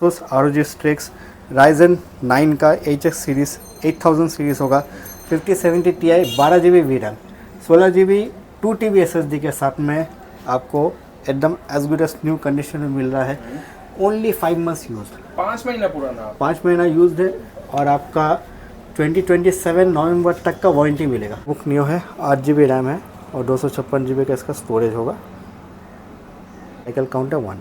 Asus ROG Strix Ryzen 9 का HX series 8000 series होगा। 5070 Ti 12 GB VRAM 16 GB 2 TB SSD के साथ में आपको एकदम as good as new condition में मिल रहा है। ओनली 5 मंथ्स यूज, 5 महीना पुराना, 5 महीना यूज है और आपका 2027 नवंबर तक का वारंटी मिलेगा। बुक न्यू है, 8 GB रैम है और 256 GB का इसका स्टोरेज होगा। साइकिल काउंट है 1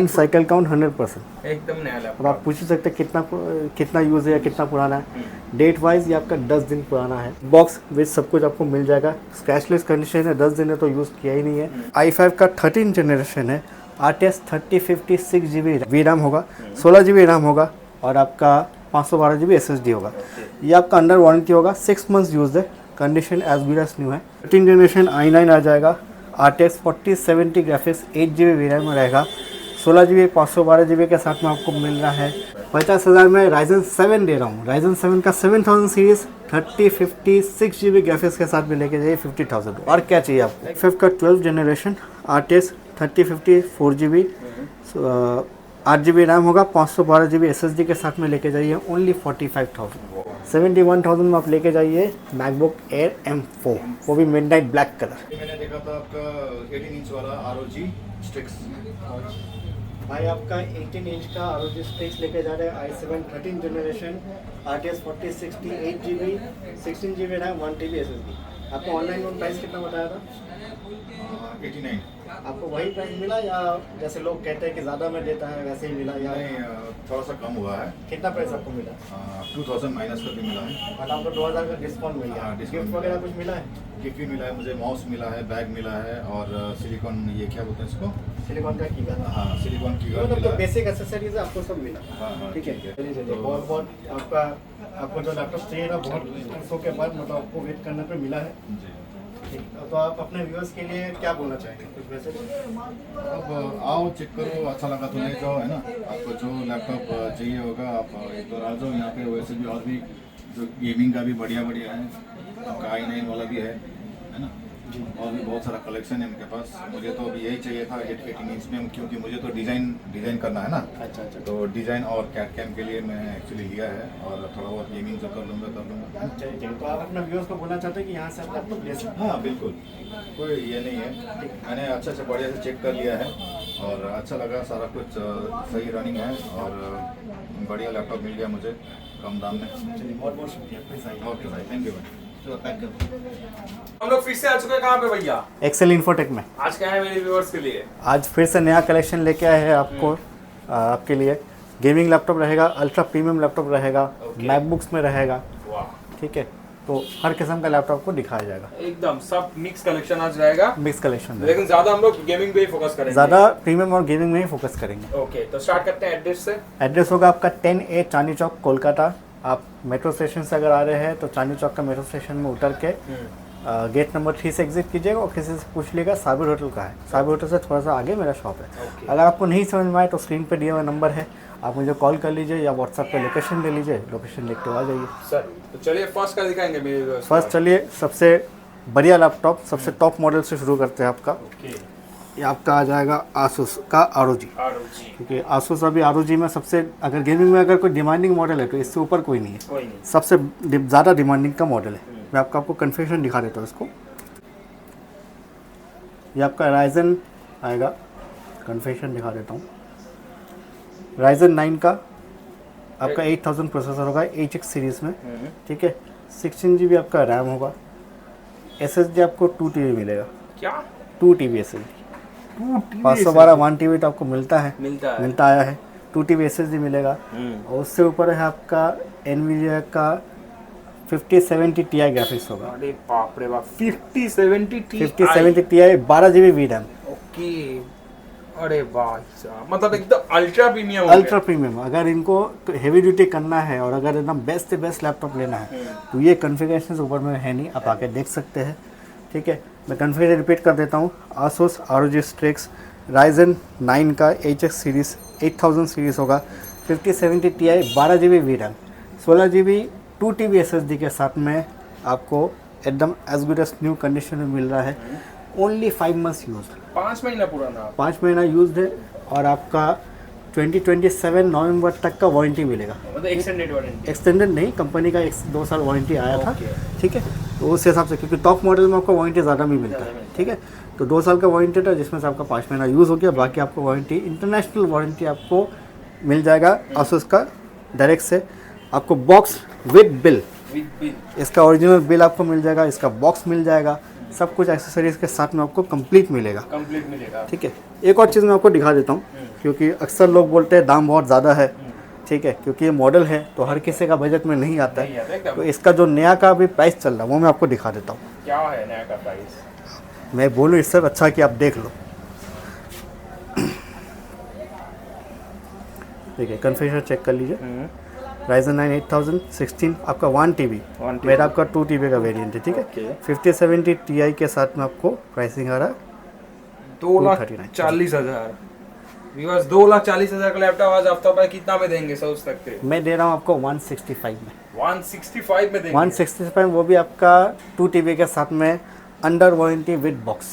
साइकिल काउंट 100%। एकदम नया लैपटॉप। अब आप पूछ ही सकते हैं कितना यूज़ है या कितना पुराना है। डेट वाइज ये आपका 10 दिन पुराना है। बॉक्स विथ सब कुछ आपको मिल जाएगा। स्क्रैचलेस कंडीशन है, 10 दिन है तो यूज़ किया ही नहीं है। i5 का 13 जनरेशन है। RTS 3050 6 GB VRAM होगा, 16 GB रैम होगा और आपका 512 GB SSD होगा। ये आपका अंडर वारंटी होगा, 6 मंथ्स यूज़ है, condition as good as new है। 13 जनरेशन i9 आ जाएगा। RTX 4070 ग्राफिक्स 8 GB VRAM में रहेगा। 16 GB 512 GB के साथ में आपको मिल रहा है। 50,000 में Ryzen 7 दे रहा हूँ। Ryzen 7 का 7000 सीरीज 3050 6 GB ग्राफिक्स के साथ में लेके जाइए 50,000। और क्या चाहिए आपको। 5 का 12 generation RTX 3050 4 GB 8 GB RAM होगा, 512 GB SSD के साथ में लेके जाइए ओनली 45,000। 71,000 में आप लेके जाइए मैकबुक एयर M4, वो भी मिडनाइट ब्लैक कलर। मैंने देखा था आपका 18 इंच वाला ROG Strix। भाई आपका 18 इंच का ROG Strix लेके जा रहे हैं। i7 13 generation RTX 4060 8 GB 16 GB RAM 1 TB SSD। आपको ऑनलाइन में प्राइस कितना बताया था? 89। आपको वही प्राइस मिला या जैसे लोग कहते हैं कि ज़्यादा में देता है वैसे ही मिला या नहीं, थोड़ा सा कम हुआ है। कितना प्राइस आपको मिला? 2000 माइनस करके मिला है। और आपको 2000 का डिस्काउंट मिल गया। हाँ, डिस्काउंट गिफ्ट वगैरह कुछ मिला है? गिफ्ट भी मिला है मुझे, माउस मिला है, बैग मिला है और सिलिकॉन, ये क्या बोलते हैं इसको? सिलिकॉन का कीबोर्ड। हाँ, सिलिकॉन की मतलब मिला तो है। बेसिक एक्सेसरीज है, आपको सब मिला। हाँ, ठीक है। चलिए तो बहुत बहुत आपको जो लैपटॉप चाहिए ना, बहुत वर्षों के बाद मतलब आपको वेट करने पे मिला है। जी। ठीक, तो आप अपने व्यूअर्स के लिए क्या बोलना चाहेंगे, कुछ मैसेज? अब आओ, चेक करो, अच्छा लगा तो ले जाओ, है ना। आपको जो लैपटॉप चाहिए होगा आप एक बार आ जाओ यहाँ पे। वैसे भी और भी जो गेमिंग का भी बढ़िया बढ़िया है, आपका i9 वाला भी है ना। और भी बहुत सारा कलेक्शन है उनके पास। मुझे तो अभी यही चाहिए था 18 इंच में, क्योंकि मुझे तो डिज़ाइन करना है ना। अच्छा। तो डिज़ाइन और कैट कैम के लिए मैं एक्चुअली लिया है और थोड़ा बहुत गेमिंग जो कर लूँगा। चलिए, तो आप अपने व्यूअर्स को बोलना चाहते हैं कि यहाँ से आप लैपटॉप ले सकते हैं? हाँ बिल्कुल, कोई ये नहीं है। मैंने अच्छा से बढ़िया से चेक कर लिया है और अच्छा लगा, सारा कुछ सही रनिंग है और बढ़िया लैपटॉप मिल गया मुझे कम दाम में। चलिए, बहुत बहुत शुक्रिया। ओके भाई, थैंक यू भाई। हम लोग फिर से आ चुके हैं कहाँ पे भैया? एक्सेल इन्फोटेक में आज क्या है मेरे व्यूअर्स के लिए? आज फिर से नया कलेक्शन लेके आए हैं आपको। आपके लिए गेमिंग लैपटॉप रहेगा, अल्ट्रा प्रीमियम लैपटॉप रहेगा, मैकबुक्स में रहेगा। वाह, ठीक है, तो हर किस्म का लैपटॉप को दिखाया जाएगा। एकदम सब मिक्स कलेक्शन आज रहेगा। मिक्स कलेक्शन, लेकिन ज्यादा हम लोग गेमिंग पे ही फोकस करेंगे। ज़्यादा प्रीमियम और गेमिंग में ही फोकस करेंगे। ओके, तो स्टार्ट करते हैं एड्रेस से। एड्रेस होगा आपका 10A चांदनी चौक, कोलकाता। आप मेट्रो स्टेशन से अगर आ रहे हैं तो चांदनी चौक का मेट्रो स्टेशन में उतर के गेट नंबर 3 से एग्जिट कीजिएगा और किसी से पूछ लीजिएगा साबिर होटल का है। साबिर होटल से थोड़ा सा आगे मेरा शॉप है। अगर आपको नहीं समझ में आए तो स्क्रीन पे दिया हुआ नंबर है, आप मुझे कॉल कर लीजिए या व्हाट्सएप पे लोकेशन ले लीजिए, लोकेशन लिख के आ जाइए। सर तो चलिए फर्स्ट का दिखाएंगे मेरे व्यूअर्स को। फर्स्ट चलिए सबसे बढ़िया लैपटॉप, सबसे टॉप मॉडल से शुरू करते हैं आपका। ओके, ये आपका आ जाएगा आसूस का ROG। क्योंकि आसूस अभी ROG में सबसे, अगर गेमिंग में अगर कोई डिमांडिंग मॉडल है तो इससे ऊपर कोई नहीं है। कोई नहीं। सबसे ज़्यादा डिमांडिंग का मॉडल है। मैं आपको कन्फिगरेशन दिखा देता हूँ इसको। ये आपका Ryzen आएगा, कन्फिगरेशन दिखा देता हूँ। Ryzen 9 का आपका 8000 प्रोसेसर होगा HX सीरीज़ में। ठीक है, 16 GB आपका रैम होगा। SSD आपको 2 TB मिलेगा। क्या? 2 TB SSD। 512 1 TB तो आपको मिलता आया है। 2 TB SSD मिलेगा। और उससे ऊपर है आपका NVIDIA का 5070 Ti ग्राफिक्स होगा। अरे बाप रे बाप, 5070 Ti 12 GB VRAM। ओके, अरे वाह साहब, मतलब एकदम अल्ट्रा प्रीमियम। Ultra premium. अगर इनको हेवी ड्यूटी करना है और अगर एकदम बेस्ट से बेस्ट लैपटॉप लेना है तो ये कन्फिगरेशन ऊपर में है नहीं, आप आके देख सकते हैं। ठीक है, मैं कन्फिगरेशन रिपीट कर देता हूँ। Asus ROG Strix Ryzen 9 का HX सीरीज़ 8000 सीरीज़ होगा। 5070 Ti 12 GB VRAM 16 GB 2 TB SSD के साथ में आपको एकदम as good as new condition में मिल रहा है। ओनली 5 मंथ्स यूज, 5 महीना पुराना, 5 महीना यूज है और आपका 2027 नवंबर तक का वारंटी मिलेगा। मतलब एक्सटेंडेड वारंटी। एक्सटेंडेड नहीं, कंपनी का 2 साल वारंटी आया था। Okay. ठीक है, तो उस हिसाब से, क्योंकि टॉप मॉडल में आपको वारंटी ज़्यादा भी मिलता है। ठीक है, तो 2 साल का वारंटी था, जिसमें से आपका 5 महीना यूज़ हो गया, बाकी आपको वारंटी, इंटरनेशनल वारंटी आपको मिल जाएगा आसूस का डायरेक्ट से। आपको बॉक्स विद बिल, इसका ओरिजिनल बिल आपको मिल जाएगा, इसका बॉक्स मिल जाएगा, सब कुछ एक्सेसरीज के साथ में आपको कंप्लीट मिलेगा। ठीक है, एक और चीज़ मैं आपको दिखा देता हूँ, क्योंकि अक्सर लोग बोलते हैं दाम बहुत ज़्यादा है। ठीक है, क्योंकि ये मॉडल है तो हर किसी का बजट में नहीं आता है। तो इसका जो नया का अभी प्राइस चल रहा है वो मैं आपको दिखा देता हूँ। क्या है नया का प्राइस? मैं बोलूँ इससे अच्छा कि आप देख लो। ठीक है, कन्फिगर चेक कर लीजिए। Ryzen 9 8016 आपका 1 TB, मेरा आपका 2 TB का वेरिएंट है। ठीक है, 5070 Ti के साथ में आपको प्राइसिंग आ रहा है 2,40,000। व्यूअर्स 2,40,000 का लैपटॉप आज आफ्टर बाय कितना में देंगे सोच सकते हैं? मैं दे रहा हूँ आपको 165 में। 165 में देंगे? 165, वो भी आपका 2 TB के साथ में, अंडर वारंटी विद बॉक्स।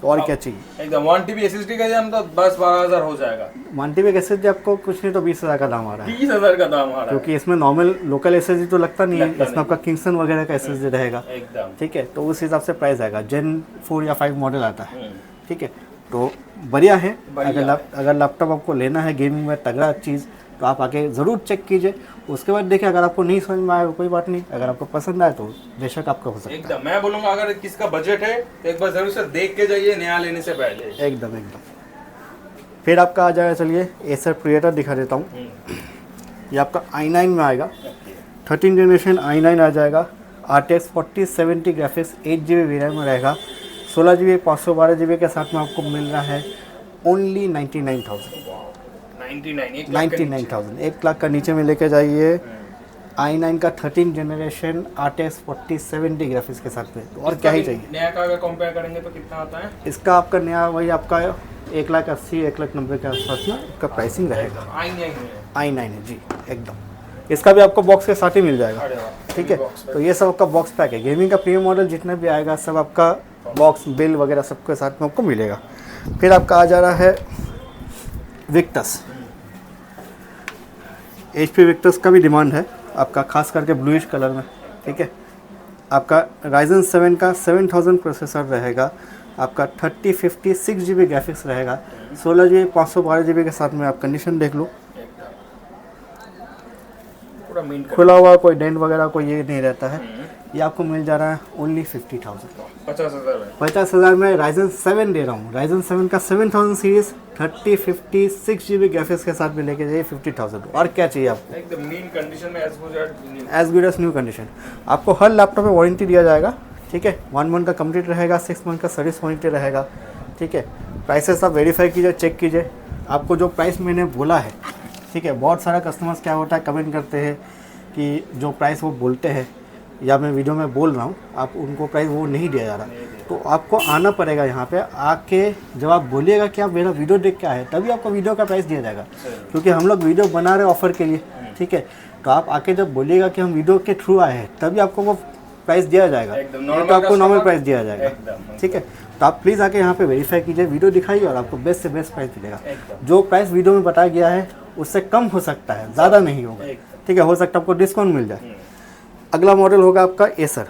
तो और क्या चाहिए? एकदम 1 TB SSD का दाम तो 10-12,000 हो जाएगा। 1 TB का SSD आपको कुछ नहीं तो 20,000 का दाम आ रहा है। 20,000 का दाम आ रहा है, क्योंकि इसमें नॉर्मल लोकल SSD तो लगता नहीं है, इसमें आपका किंगस्टन वगैरह का SSD रहेगा। एकदम। ठीक है, तो उस हिसाब से प्राइस आएगा। Gen 4 या 5 मॉडल आता है। ठीक है, तो बढ़िया है। अगर लैपटॉप आपको लेना है गेमिंग में तगड़ा चीज़, तो आप आके ज़रूर चेक कीजिए। उसके बाद देखिए, अगर आपको नहीं समझ में आए कोई बात नहीं, अगर आपको पसंद आए तो बेशक आपका हो सकता है। एकदम, मैं बोलूँगा अगर किसका बजट है तो एक बार जरूर से देख के जाइए नया लेने से पहले। एकदम। फिर आपका आ जाएगा, चलिए एसर प्रिएटर दिखा देता हूँ। ये आपका i9 में आएगा, 13 जनरेशन i9 आ जाएगा। RTX 4070 ग्राफिक्स, 8 GB वीरैम में रहेगा, 16 GB 512 GB के साथ में आपको मिल रहा है ओनली 99,000। 99,000, 1 लाख का नीचे में लेके जाइए। i9 का 13 जनरेशन RTX 4070 ग्राफिक्स के साथ में, तो और क्या ही चाहिए? नया का अगर कंपेयर करेंगे तो कितना आता है? इसका आपका नया वही आपका 1,80,000 1,90,000 के आसपास में इसका प्राइसिंग रहेगा। i9 है जी, एकदम। इसका भी आपको बॉक्स के साथ ही मिल जाएगा। ठीक है, तो ये सब आपका बॉक्स पैक है। गेमिंग का प्रीमियम मॉडल जितना भी आएगा सब आपका बॉक्स बिल वगैरह सबके साथ में आपको मिलेगा। फिर आपका आ जा रहा है विक्टस। HP विक्टस का भी डिमांड है आपका, खास करके ब्लूइश कलर में। ठीक है, आपका Ryzen 7 का 7000 प्रोसेसर रहेगा, आपका 3050 6 GB ग्राफिक्स रहेगा, 16 GB 512 GB के साथ में। आप कंडीशन देख लो, खुला हुआ, कोई डेंट वगैरह कोई ये नहीं रहता है। ये आपको मिल जा रहा है ओनली 50,000, 50,000 में Ryzen 7 दे रहा हूँ। Ryzen 7 का 7000 सीरीज 3050 6 GB ग्राफिक्स के साथ में लेके जाइए 50,000। और क्या चाहिए आपको? एकदम नीट कंडीशन में as good as new condition. आपको हर लैपटॉप में वारंटी दिया जाएगा। ठीक है, 1 मंथ का कंप्लीट रहेगा, 6 मंथ का सर्विस वारंटी रहेगा। ठीक है, प्राइसेस आप वेरीफाई कीजिए, चेक कीजिए। आपको जो प्राइस मैंने बोला है, ठीक है, बहुत सारा कस्टमर्स क्या होता है कमेंट करते हैं कि जो प्राइस वो बोलते हैं या मैं वीडियो में बोल रहा हूँ, आप उनको प्राइस वो नहीं दिया जा रहा। तो आपको आना पड़ेगा यहाँ पे, आके जब आप बोलिएगा कि आप मेरा वीडियो देख के आए, तभी आपको वीडियो का प्राइस दिया जाएगा। क्योंकि हम लोग वीडियो बना रहे हैं ऑफर के लिए। ठीक है, तो आप आके जब बोलिएगा कि हम वीडियो के थ्रू आए हैं, तभी आपको वो प्राइस दिया जाएगा, तो आपको नॉर्मल प्राइस दिया जाएगा। ठीक है, तो आप प्लीज़ आके यहाँ पे वेरीफाई कीजिए, वीडियो दिखाइए और आपको बेस्ट से बेस्ट प्राइस मिलेगा। जो प्राइस वीडियो में बताया गया है उससे कम हो सकता है, ज़्यादा नहीं होगा। ठीक है, हो सकता है आपको डिस्काउंट मिल जाए। अगला मॉडल होगा आपका एसर।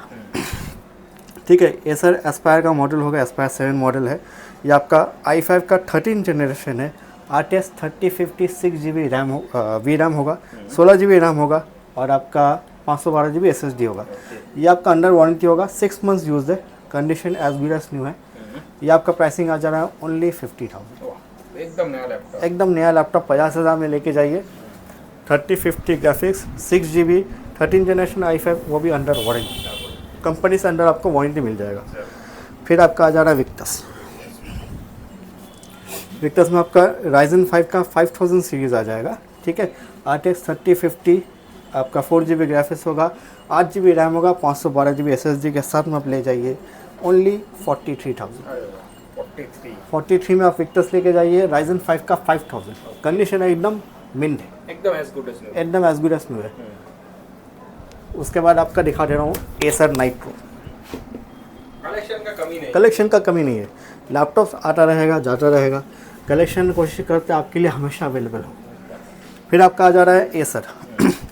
ठीक है, एसर एस्पायर का मॉडल होगा, एस्पायर 7 मॉडल है। ये आपका i5 का 13 जनरेशन है, RTX 3050 6 GB RAM V RAM होगा, 16 GB रैम होगा और आपका 512 GB SSD होगा। ये आपका अंडर वारंटी होगा, 6 मंथ्स यूज है, condition as good as new है। ये आपका प्राइसिंग आ जा रहा है ओनली 50,000। एकदम नया लैपटॉप, एकदम नया लैपटॉप 50,000 में लेके जाइए। 3050 ग्राफिक्स, 6 GB 13 जनरेशन i5, वो भी अंडर वारंटी, कंपनी से अंडर आपको वारंटी मिल जाएगा। फिर आपका आ जा रहा है विक्टस। विक्टस में आपका Ryzen 5 का 5000 सीरीज़ आ जाएगा। ठीक है, RTX 3050 आपका 4 GB ग्राफिक्स होगा, 8 GB रैम होगा, 512 GB SSD के साथ में आप ले जाइए ओनली 43,000। 43 में आप विक्टस लेके जाइए। Ryzen 5 का 5000, कंडीशन है एकदम मिंट है, एकदम एज गुड एज न्यू, एकदम एज गुड एज न्यू है। उसके बाद आपका दिखा दे रहा हूँ एसर नाइट्रो। कलेक्शन का कमी नहीं, कलेक्शन का कमी नहीं है, लैपटॉप आता रहेगा जाता रहेगा। कलेक्शन कोशिश करते हैं आपके लिए हमेशा अवेलेबल हो। फिर आपका आ जा रहा है एसर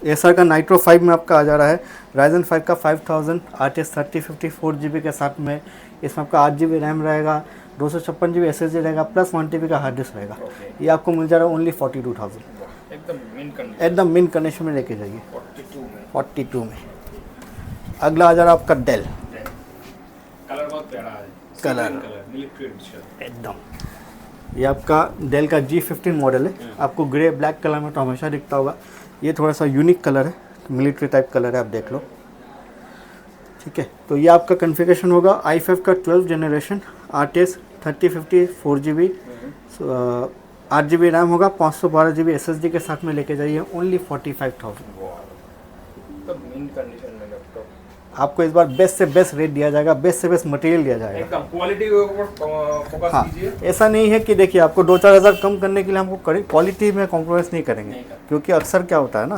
एसर का नाइट्रो 5 में आपका आ जा रहा है राइजन 5 का 5000 RTS 3050 4GB के साथ में। इसमें आपका 8GB रैम रहेगा, 256GB SSD रहेगा, प्लस 1TB का हार्ड डिस्क रहेगा। ये आपको मिल जा रहा है ओनली 42,000। एकदम मिन कंडीशन में लेके जाइए 42 में। अगला आ जा रहा है आपका डेल। कलर बहुत प्यारा है, कलर मिलिट्री एडिशन एकदम। ये आपका डेल का G15 मॉडल है। आपको ग्रे ब्लैक कलर में तो हमेशा दिखता होगा, ये थोड़ा सा यूनिक कलर है, मिलिट्री टाइप कलर है, आप देख लो। ठीक है, तो ये आपका कॉन्फ़िगरेशन होगा i5 का 12th generation, RTS 3050 4GB, 8GB RAM होगा, 512GB SSD के साथ में लेके जाइए ओनली 45,000। तो मिन कंडीशन में लैपटॉप आपको इस बार बेस्ट से बेस्ट रेट दिया जाएगा, बेस्ट से बेस्ट मटेरियल दिया जाएगा। एकदम क्वालिटी के ऊपर फोकस हाँ, कीजिए। ऐसा नहीं है कि देखिए आपको 2-4 हज़ार कम करने के लिए हमको क्वालिटी में कॉम्प्रोमाइज़ नहीं करेंगे, क्योंकि अक्सर क्या होता है ना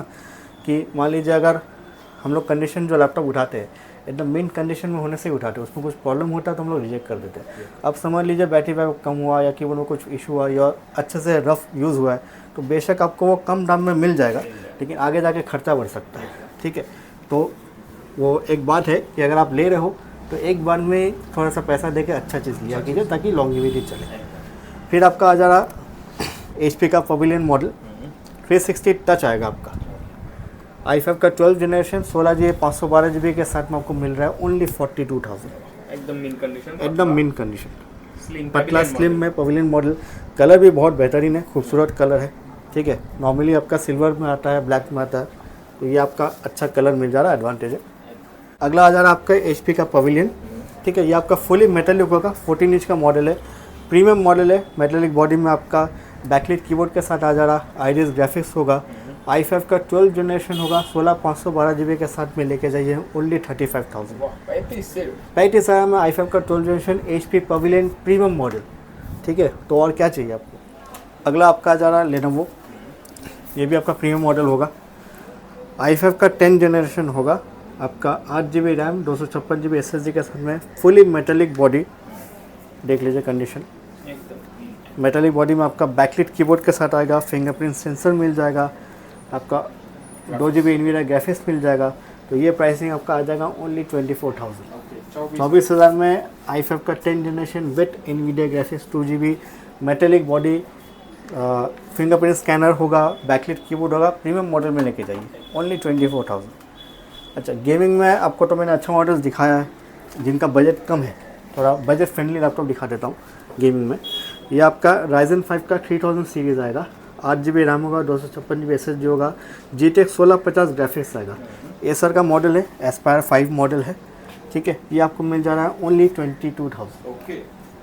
कि मान लीजिए अगर हम लोग कंडीशन जो लैपटॉप उठाते हैं एकदम मेन कंडीशन में होने से ही उठाते हैं, उसमें कुछ प्रॉब्लम होता है तो हम लोग रिजेक्ट कर देते हैं। अब समझ लीजिए बैटरी बैकअप कम हुआ या कि उनमें कुछ इशू हुआ या अच्छे से रफ यूज़ हुआ है, तो बेशक आपको वो कम दाम में मिल जाएगा, लेकिन आगे जाके खर्चा बढ़ सकता है। ठीक है, तो वो एक बात है कि अगर आप ले रहे हो तो एक बार में थोड़ा सा पैसा दे के अच्छा चीज़ लिया कीजिए ताकि लॉन्गेविटी चले। फिर आपका आ जा रहा HP का पवेलियन मॉडल 360 टच आएगा आपका। i5 का 12th जनरेशन 16GB 512GB के साथ में आपको मिल रहा है ओनली 42,000। एकदम मिन कंडीशन, एकदम मिन कंडीशन, स्लिम पतला स्लिम में पवेलियन मॉडल। कलर भी बहुत बेहतरीन है, खूबसूरत कलर है। ठीक है, नॉर्मली आपका सिल्वर में आता है, ब्लैक में आता है, तो ये आपका अच्छा कलर मिल जा रहा है, एडवांटेज है। अगला आ जा रहा है आपका HP का पवेलियन। ठीक है, ये आपका फुली मेटेलिक होगा, 14 इंच का मॉडल है, प्रीमियम मॉडल है। मेटेलिक बॉडी में आपका बैकलाइट कीबोर्ड के साथ आ जा रहा, आइरिस ग्राफिक्स होगा। i5 का 12th जनरेशन होगा, 16 512GB के साथ में लेके जाइए ओनली 35,000। 35 आया में i5 का 12th generation HP pavilion premium model. ठीक है, तो और क्या चाहिए आपको। अगला आपका आ जा रहा है लेनोवो, ये भी आपका प्रीमियम मॉडल होगा। i5 का 10th जनरेशन होगा, आपका 8GB रैम, 256GB SSD के साथ में, फुली मेटेलिक बॉडी, देख लीजिए कंडीशन। मेटेलिक बॉडी में आपका बैकलाइट कीबोर्ड के साथ आएगा, फिंगरप्रिंट सेंसर मिल जाएगा, आपका 2GB इनविडिया ग्राफिक्स मिल जाएगा। तो ये प्राइसिंग आपका आ जाएगा ओनली 24,000। 24,000 में i5 का 10th generation with Nvidia graphics, 2GB metallic body, fingerprint scanner होगा, बैकलाइट कीबोर्ड होगा, प्रीमियम मॉडल में लेके जाइए ओनली 24,000। अच्छा, गेमिंग में आपको तो मैंने अच्छा मॉडल्स दिखाया है, जिनका बजट कम है, थोड़ा बजट फ्रेंडली लैपटॉप दिखा देता हूँ गेमिंग में। ये आपका राइजन 5 का 3000 सीरीज़ आएगा, 8GB रैम होगा, 256GB SSD होगा, GTX 1650 ग्राफिक्स आएगा। एसर का मॉडल है, एस्पायर 5 मॉडल है। ठीक है, ये आपको मिल जा रहा है ओनली 22,000।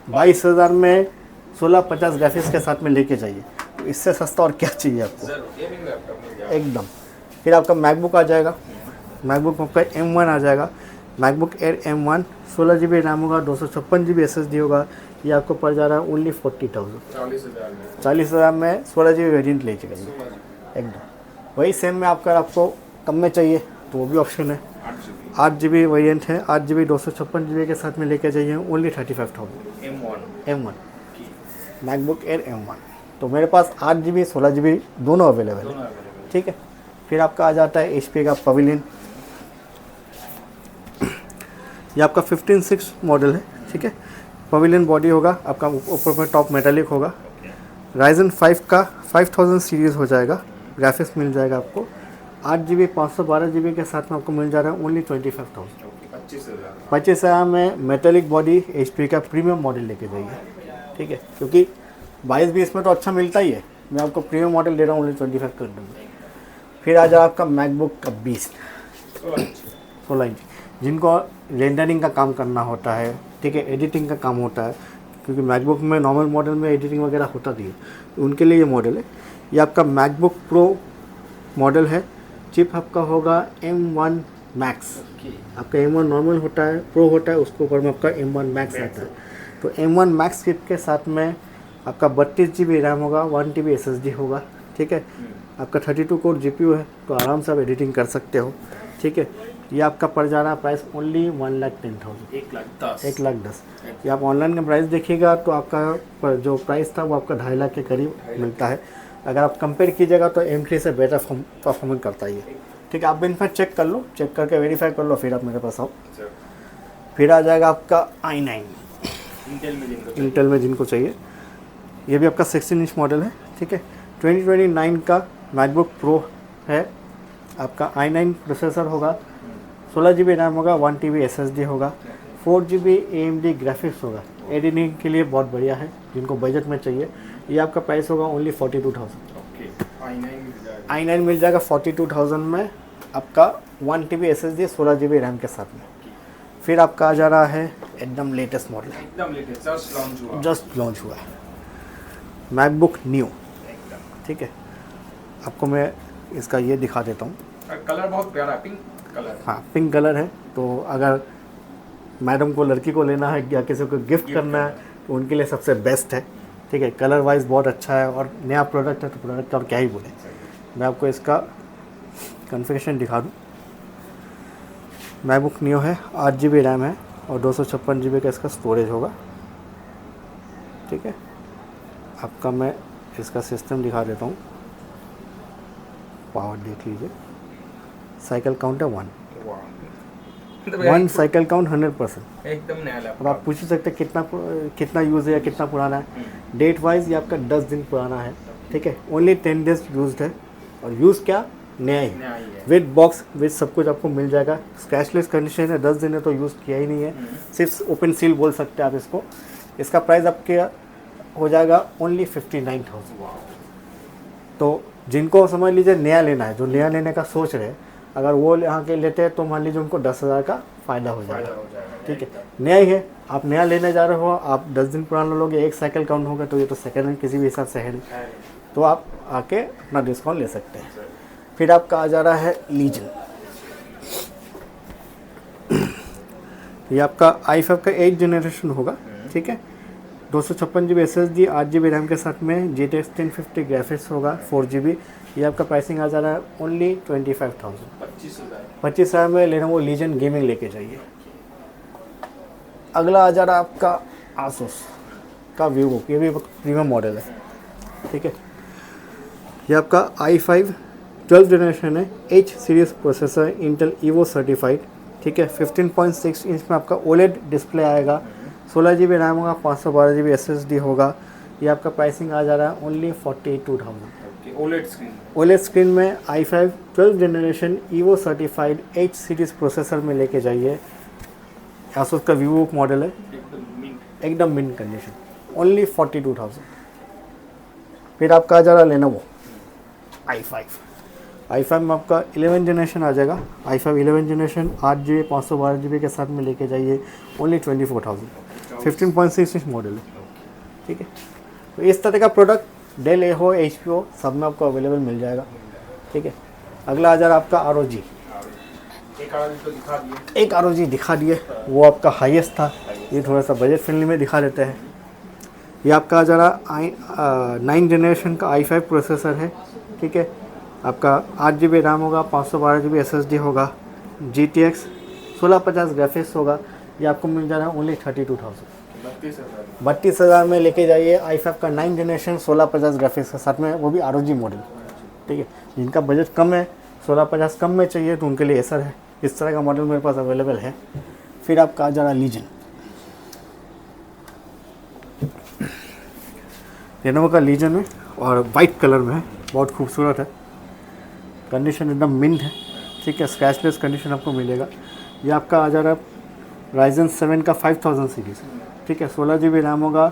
22,000 में 1650 ग्राफिक्स के साथ में लेके जाइए, तो इससे सस्ता और क्या चाहिए आपको एकदम। फिर आपका मैकबुक आ जाएगा, मैकबुक आपका M1 आ जाएगा, MacBook air M1 16GB RAM होगा, 256GB SSD होगा। ये आपको पड़ जा रहा है ओनली 40,000। 40,000 में 16GB वेरिएंट ले जाइए एकदम। वही सेम में आपको कम में चाहिए तो वो भी ऑप्शन है, 8GB वेरिएंट है, 8GB 256GB के साथ में लेके जाइए only 35,000। M1 MacBook air M1। तो मेरे पास 8GB 16GB दोनों अवेलेबल है। ठीक है, फिर आपका आ जाता है HP का पवेलियन, ये आपका 15/6 मॉडल है। ठीक है, पवेलियन बॉडी होगा, आपका ऊपर में टॉप मेटालिक होगा। राइजन 5 का 5000 सीरीज़ हो जाएगा, ग्राफिक्स मिल जाएगा आपको, 8GB 512GB के साथ में आपको मिल जा रहा है ओनली 25,000। 25,000 में मेटालिक बॉडी HP का प्रीमियम मॉडल लेके जाइए। ठीक है, क्योंकि 22-20 में तो अच्छा मिलता ही है, मैं आपको प्रीमियम मॉडल दे रहा हूँ ओनली 25 कर दूँगा। फिर आ जाए आपका मैकबुक का 16 इंच, जिनको रेंडरिंग का काम करना होता है, ठीक है, एडिटिंग का काम होता है, क्योंकि मैकबुक में नॉर्मल मॉडल में एडिटिंग वगैरह होता नहीं है, तो उनके लिए ये मॉडल है। ये आपका मैकबुक प्रो मॉडल है, चिप आपका होगा M1 मैक्स। आपका M1 नॉर्मल होता है, प्रो होता है, उसके ऊपर में आपका M1 मैक्स आता है। तो M1 मैक्स चिप के साथ में आपका 32GB रैम होगा, 1TB SSD होगा। ठीक है, आपका 32 कोर GPU है, तो आराम से आप एडिटिंग कर सकते हो। ठीक है, ये आपका पड़ जा रहा है प्राइस ओनली 1,10,000, 1,10,000। 1,10,000। ये आप ऑनलाइन का प्राइस देखिएगा तो आपका जो प्राइस था वो आपका 2.5 लाख के करीब मिलता है। अगर आप कंपेयर कीजिएगा तो M3 से बेटर परफॉर्मेंस करता है ये। ठीक है, आप इन पर चेक कर लो, चेक करके वेरीफाई कर लो, फिर आप मेरे पास आओ। फिर आ जाएगा आपका i9 इंटेल में जिनको चाहिए। ये भी आपका 16 इंच मॉडल है। ठीक है, 2029 का मैकबुक प्रो है। आपका i9 प्रोसेसर होगा, 16 GB रैम होगा, 1 TB SSD होगा, 4 GB AMD ग्राफिक्स होगा। एडिटिंग के लिए बहुत बढ़िया है जिनको बजट में चाहिए। ये आपका प्राइस होगा ओनली 42,000। i9 मिल जाएगा 42,000 में आपका 1 TB SSD 16 GB रैम के साथ में। फिर आपका आ जा रहा है एकदम लेटेस्ट मॉडल, एकदम लेटेस्ट, जस्ट लॉन्च हुआ है मैकबुक न्यू। ठीक है, आपको मैं इसका ये दिखा देता हूँ। कलर बहुत प्यारा, पिंक कलर। हाँ, पिंक कलर है। तो अगर मैडम को, लड़की को लेना है या किसी को गिफ्ट करना है तो उनके लिए सबसे बेस्ट है। ठीक है, कलर वाइज बहुत अच्छा है और नया प्रोडक्ट है तो प्रोडक्ट और क्या ही बोले। मैं आपको इसका कॉन्फ़िगरेशन दिखा दूँ। मैकबुक न्यू है, 8 GB रैम है और 256 GB का इसका स्टोरेज होगा। ठीक है, आपका मैं इसका सिस्टम दिखा देता हूँ। पावर देख लीजिए, साइकिल काउंट है 1 साइकिल काउंट 100%। एकदम नया अब लैपटॉप। आप पूछ ही सकते हैं कितना यूज़ है या कितना पुराना है। डेट वाइज ये आपका 10 दिन पुराना है। ठीक है, ओनली 10 डेज यूज्ड है और यूज़ क्या नया ही नया ही है। विद बॉक्स विद सब कुछ आपको मिल जाएगा। स्क्रैचलेस कंडीशन है, 10 दिन है तो यूज़ किया ही नहीं है, सिर्फ ओपन सील बोल सकते हैं आप इसको। इसका प्राइस आपके हो जाएगा ओनली 59,000। तो जिनको समझ लीजिए नया लेना है, जो नया लेने का सोच रहे हैं, अगर वो यहाँ के लेते हैं तो मान लीजिए उनको 10,000 का फ़ायदा हो जाएगा। ठीक है, नया ही है, आप नया लेने जा रहे हो, आप 10 दिन पुराना लोगे, एक साइकिल काउंट होगा तो ये तो सेकेंड हैंड किसी भी हिसाब से है नहीं, तो आप आके अपना डिस्काउंट ले सकते हैं। फिर आपका आ जा रहा है लीजन। ये आपका i5 का 8th जनरेशन होगा। ठीक है, 256 GB SSD, 8 GB रैम के साथ में GTX 1050 ग्राफिक्स होगा, 4 GB। ये आपका प्राइसिंग आ जा रहा है ओनली 25,000। 25,000 में लेनोवो लीजन गेमिंग लेके जाइए। अगला आ जा रहा है आपका आसूस का वीवो, ये भी प्रीमियम मॉडल है। ठीक है, ये आपका i5 12th जनरेशन है, H series processor, Intel evo certified. ठीक है, 15.6 इंच में आपका OLED डिस्प्ले आएगा, 16 GB रैम होगा, 512 GB SSD होगा। ये आपका प्राइसिंग आ जा रहा है ओनली 42,000। OLED स्क्रीन में i5 12th generation evo certified H series processor में लेके जाइए। आसूस का वीवो मॉडल है, एकदम मिंट कंडीशन, ओनली 42,000। फिर आपका आ जा रहा है लेनोवो i5 में आपका 11th जनरेशन आ जाएगा। i5 11th generation 8 GB 512 GB के साथ में लेके जाइए, ओनली 24,000। 15.6 इंच मॉडल है। ठीक है, तो इस तरह का प्रोडक्ट डेल हो, HP हो, सब में आपको अवेलेबल मिल जाएगा। ठीक है, अगला आ जा रहा है आपका ROG। एक ROG दिखा दिए, वो आपका हाईएस्ट था, ये थोड़ा सा बजट फ्रेंडली में दिखा देते हैं। ये आपका आ जा रहा 9th जनरेशन का i5 प्रोसेसर है। ठीक है, आपका 8 GB रैम होगा, 512 GB SSD होगा, GTX 1650 ग्राफिक्स होगा। ये आपको मिल जा रहा है ओनली 32,000। 32,000 में लेके जाइए i5 का 9th जनरेशन 1650 ग्राफिक्स के साथ में, वो भी ROG मॉडल। ठीक है, जिनका बजट कम है, 1650 कम में चाहिए तो उनके लिए ऐसा है, इस तरह का मॉडल मेरे पास अवेलेबल है। फिर आपका आ जा रहा लीजन, लेनोवो का लीजन है और वाइट कलर में है, बहुत खूबसूरत है, कंडीशन एकदम मिंट है। ठीक है, स्क्रैचलेस कंडीशन आपको मिलेगा। ये आपका आ जा रहा है Ryzen 7 का 5000 सीरीज़। ठीक है, 16 GB रैम होगा,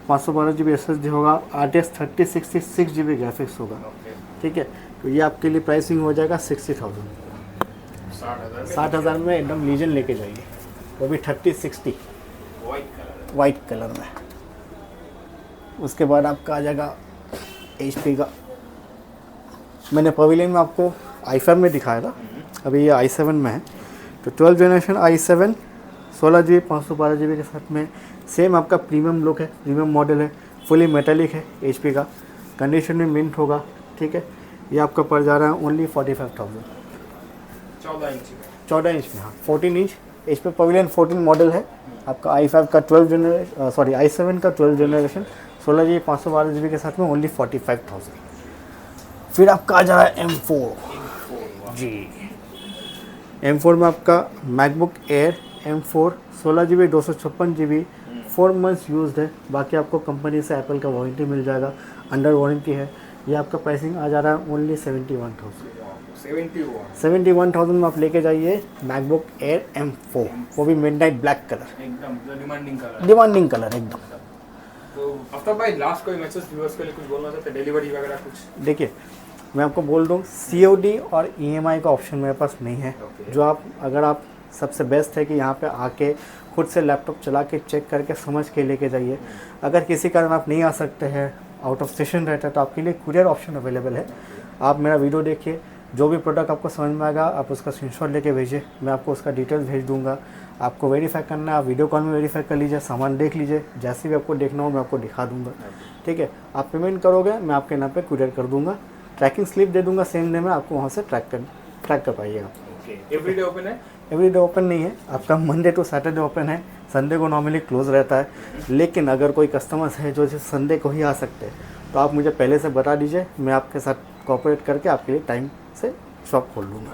512 GB SSD होगा, RTX 3066 GB ग्राफिक्स होगा। ठीक है, तो ये आपके लिए प्राइसिंग हो जाएगा 60,000। 60,000 में एकदम लीजन लेके जाइए, वो भी 3060 वाइट कलर में। उसके बाद आपका आ जाएगा HP का, मैंने पवेलियन में आपको i5 में दिखाया था, अभी ये i7 में है। तो 12th generation i7 16 GB 512 GB के साथ में, सेम आपका प्रीमियम लुक है, प्रीमियम मॉडल है, फुली मेटालिक है, HP का, कंडीशन में मिंट होगा। ठीक है, ये आपका पड़ जा रहा है ओनली 45,000। 14 इंच 14 इंच में, हाँ 14 इंच। इस पे पवेलियन 14 मॉडल है आपका। i5 का 12 जनरेशन, सॉरी i7 का 12 जनरेशन 16 GB 512 GB के साथ में ओनली 45,000। फिर आपका आ जा रहा है M4 जी। M4 में आपका MacBook air M4 16 GB 256 GB 4 months used है। बाकी आपको कंपनी से एप्पल का वारंटी मिल जाएगा, अंडर वारंटी है। ये आपका प्राइसिंग आ जा रहा है ओनली 71,000 में आप लेके जाइए मैकबुक एयर M4, वो भी मिडनाइट ब्लैक कलर, एकदम डिमांडिंग कलर एकदम। तो आफ्ताब भाई लास्ट कोई मैसेज व्यूअर्स के लिए कुछ बोलना चाहते हैं, डिलीवरी वगैरह कुछ? देखिए मैं आपको बोल दूँ, COD और EMI का ऑप्शन मेरे पास नहीं है। जो आप अगर आप सबसे बेस्ट है कि यहाँ पे आके खुद से लैपटॉप चला के चेक करके समझ के लेके जाइए। अगर किसी कारण आप नहीं आ सकते हैं, आउट ऑफ स्टेशन रहता है, तो आपके लिए कुरियर ऑप्शन अवेलेबल है। आप मेरा वीडियो देखिए, जो भी प्रोडक्ट आपको समझ में आएगा आप उसका स्क्रीनशॉट लेके भेजिए, मैं आपको उसका डिटेल्स भेज दूंगा। आपको वेरीफाई करना है, आप वीडियो कॉल में वेरीफाई कर लीजिए, सामान देख लीजिए, जैसे भी आपको देखना हो मैं आपको दिखा दूंगा, ठीक है। आप पेमेंट करोगे, मैं आपके नाम पे कुरियर कर दूंगा, ट्रैकिंग स्लिप दे दूंगा सेम डे में, आपको वहाँ से ट्रैक कर पाइएगा। एवरीडे ओपन है? एवरीडे ओपन नहीं है आपका, मंडे टू सैटरडे ओपन है, संडे को नॉर्मली क्लोज रहता है। लेकिन अगर कोई कस्टमर्स है जो संडे को ही आ सकते हैं, तो आप मुझे पहले से बता दीजिए, मैं आपके साथ कोऑपरेट करके आपके लिए टाइम से शॉप खोल लूँगा।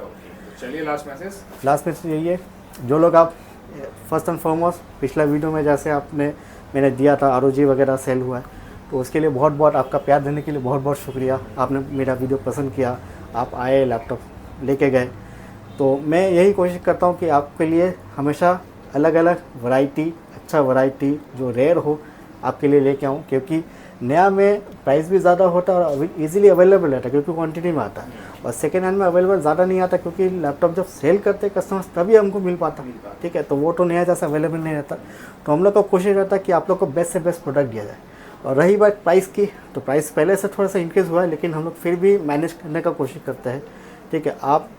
चलिए लास्ट मैसेज यही है, जो लोग आप फर्स्ट एंड फॉरमोस्ट पिछला वीडियो में जैसे मैंने दिया था ROG वगैरह सेल हुआ है, तो उसके लिए बहुत बहुत आपका प्यार देने के लिए बहुत बहुत शुक्रिया। आपने मेरा वीडियो पसंद किया, आप आए, लैपटॉप लेके गए। तो मैं यही कोशिश करता हूँ कि आपके लिए हमेशा अलग अलग वैरायटी, अच्छा वैरायटी जो रेयर हो आपके लिए लेके आऊँ, क्योंकि नया में प्राइस भी ज़्यादा होता है और इजीली अवेलेबल रहता है क्योंकि क्वांटिटी में आता है। और सेकेंड हैंड में अवेलेबल ज़्यादा नहीं आता क्योंकि लैपटॉप जब सेल करते हैं कस्टमर्स तभी हमको मिल पाता, ठीक है। तो वो तो नया जैसा अवेलेबल नहीं रहता। तो हम लोग को कोशिश रहता है कि आप लोग को बेस्ट से बेस्ट प्रोडक्ट दिया जाए। और रही बात प्राइस की, तो प्राइस पहले से थोड़ा सा इंक्रीज़ हुआ है, लेकिन हम लोग फिर भी मैनेज करने का कोशिश करते हैं, ठीक है। आप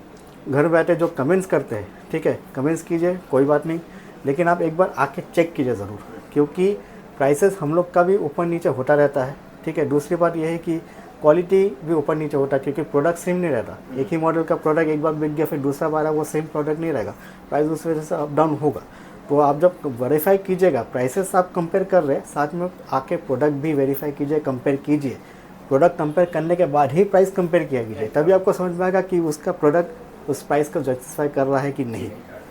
घर बैठे जो कमेंट्स करते हैं, ठीक है, कमेंट्स कीजिए, कोई बात नहीं, लेकिन आप एक बार आके चेक कीजिए ज़रूर, क्योंकि प्राइसेस हम लोग का भी ऊपर नीचे होता रहता है, ठीक है। दूसरी बात यह है कि क्वालिटी भी ऊपर नीचे होता है, क्योंकि प्रोडक्ट सेम नहीं रहता। एक ही मॉडल का प्रोडक्ट एक बार बिक गया, फिर दूसरा बार वो सेम प्रोडक्ट नहीं रहेगा, प्राइस उस वजह से अप डाउन होगा। तो आप जब वेरीफाई कीजिएगा, प्राइसेस आप कंपेयर कर रहे हैं, साथ में आके प्रोडक्ट भी वेरीफाई कीजिए, कंपेयर कीजिए। प्रोडक्ट कंपेयर करने के बाद ही प्राइस कंपेयर किया कीजिए, तभी आपको समझ में आएगा कि उसका प्रोडक्ट उस प्राइस को जस्टिफाई कर रहा है कि नहीं,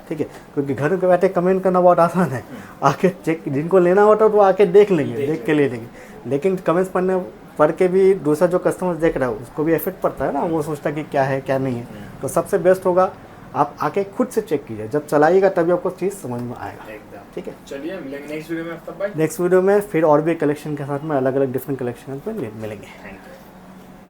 ठीक है। क्योंकि घर पे बैठे कमेंट करना बहुत आसान है, आके चेक, जिनको लेना होता है तो आके देख लेंगे, देख के ले लेंगे। लेकिन कमेंट्स पढ़ के भी दूसरा जो कस्टमर देख रहा है उसको भी इफेक्ट पड़ता है ना, वो सोचता है कि क्या है क्या नहीं है। तो सबसे बेस्ट होगा आप आके खुद से चेक कीजिए, जब चलाइएगा तभी आपको चीज़ समझ में आएगा, ठीक है। चलिए मिलेंगे नेक्स्ट वीडियो में आफ्ताब भाई। नेक्स्ट वीडियो में फिर और भी कलेक्शन के साथ में अलग अलग डिफरेंट कलेक्शन पे मिलेंगे।